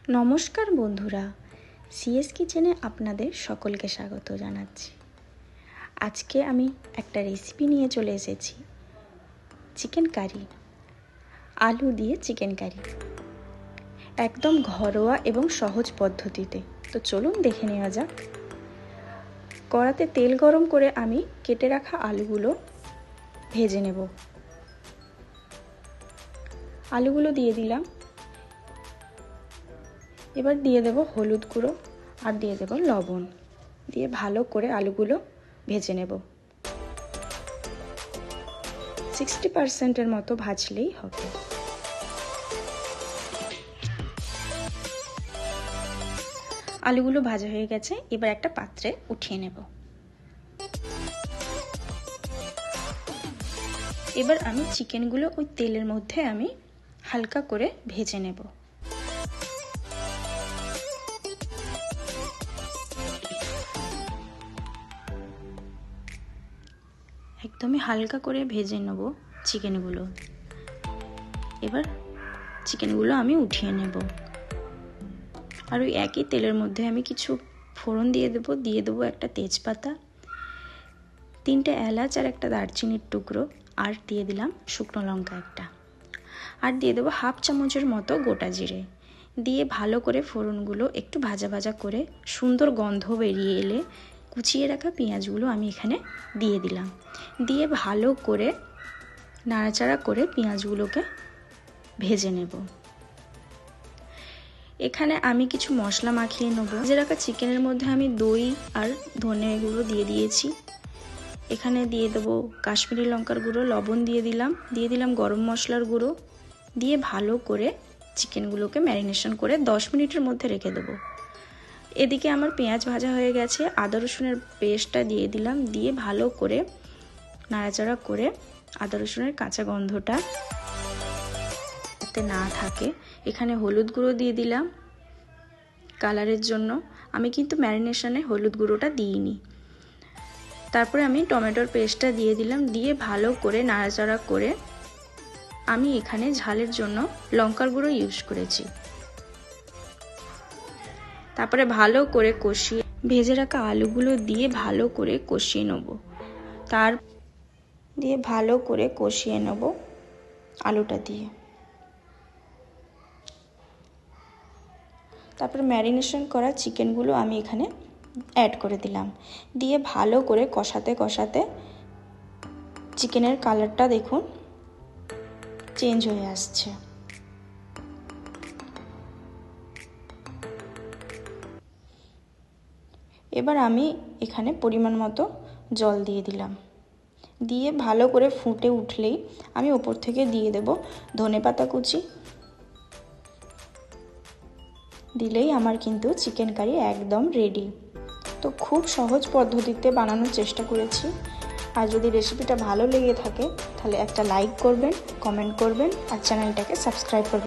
নমস্কার বন্ধুরা, সিএস কিচেনে আপনাদের সকলকে স্বাগত জানাচ্ছি। আজকে আমি একটা রেসিপি নিয়ে চলে এসেছি, চিকেন কারি, আলু দিয়ে চিকেন কারি, একদম ঘরোয়া এবং সহজ পদ্ধতিতে। তো চলুন দেখে নেওয়া যাক। কড়াতে তেল গরম করে আমি কেটে রাখা আলুগুলো ভেজে নেব। আলুগুলো দিয়ে দিলাম। এবার দিয়ে দেব হলুদ গুঁড়ো আর দিয়ে দেব লবণ, দিয়ে ভালো করে আলুগুলো ভেজে নেব। 60% মতো ভাজলেই হবে। আলুগুলো ভাজা হয়ে গেছে, এবার একটা পাত্রে উঠিয়ে নেব। এবার আমি চিকেনগুলো ওই তেলের মধ্যে আমি হালকা করে ভেজে নেব। একদমই হালকা করে ভেজে নেব চিকেনগুলো। এবার চিকেনগুলো আমি উঠিয়ে নেব। আর ওই একই তেলের মধ্যে আমি কিছু ফোড়ন দিয়ে দেবো একটা তেজপাতা, 3টে এলাচ আর একটা দারচিনির টুকরো, আর দিয়ে দিলাম শুকনো লঙ্কা একটা, আর দিয়ে দেবো 1/2 চামচের মতো গোটা জিরে। দিয়ে ভালো করে ফোড়নগুলো একটু ভাজা ভাজা করে সুন্দর গন্ধ বেরিয়ে এলে কুচিয়ে রাখা পেঁয়াজগুলো আমি এখানে দিয়ে দিলাম। দিয়ে ভালো করে নাড়াচাড়া করে পেঁয়াজগুলোকে ভেজে নেব। এখানে আমি কিছু মশলা মাখিয়ে নেব। ভেজে রাখা চিকেনের মধ্যে আমি দই আর ধনে গুঁড়ো দিয়ে দিয়েছি। এখানে দিয়ে দেবো কাশ্মীরি লঙ্কার গুঁড়ো, লবণ দিয়ে দিলাম গরম মশলার গুঁড়ো। দিয়ে ভালো করে চিকেনগুলোকে ম্যারিনেশন করে 10 মিনিটের মধ্যে রেখে দেবো। এদিকে আমার পেঁয়াজ ভাজা হয়ে গেছে, আদা রসুনের পেস্টটা দিয়ে দিলাম। দিয়ে ভালো করে নাড়াচাড়া করে আদা রসুনের কাঁচা গন্ধটা যাতে না থাকে, এখানে হলুদ গুঁড়ো দিয়ে দিলাম কালারের জন্য। আমি কিন্তু ম্যারিনেশনে হলুদ গুঁড়োটা দিইনি। তারপরে আমি টমেটোর পেস্টটা দিয়ে দিলাম। দিয়ে ভালো করে নাড়াচাড়া করে আমি এখানে ঝালের জন্য লঙ্কার গুঁড়ো ইউজ করেছি। তারপরে ভালো করে কষিয়ে ভেজে রাখা আলুগুলো দিয়ে ভালো করে কষিয়ে নেব। ভালো করে কষিয়ে নেব আলুটা দিয়ে। তারপরে ম্যারিনেশন করা চিকেনগুলো আমি এখানে অ্যাড করে দিলাম। দিয়ে ভালো করে কষাতে কষাতে চিকেনের কালারটা দেখুন চেঞ্জ হয়ে আসছে। এবার আমি এখানে পরিমাণ মতো জল দিয়ে দিলাম। দিয়ে ভালো করে ফুটে উঠলেই আমি ওপর থেকে দিয়ে দেব ধনেপাতা কুচি। দিলেই আমার কিন্তু চিকেন কারি একদম রেডি। তো খুব সহজ পদ্ধতিতে বানানোর চেষ্টা করেছি। আর যদি রেসিপিটা ভালো লেগে থাকে তাহলে একটা লাইক করবেন, কমেন্ট করবেন আর চ্যানেলটাকে সাবস্ক্রাইব করবেন।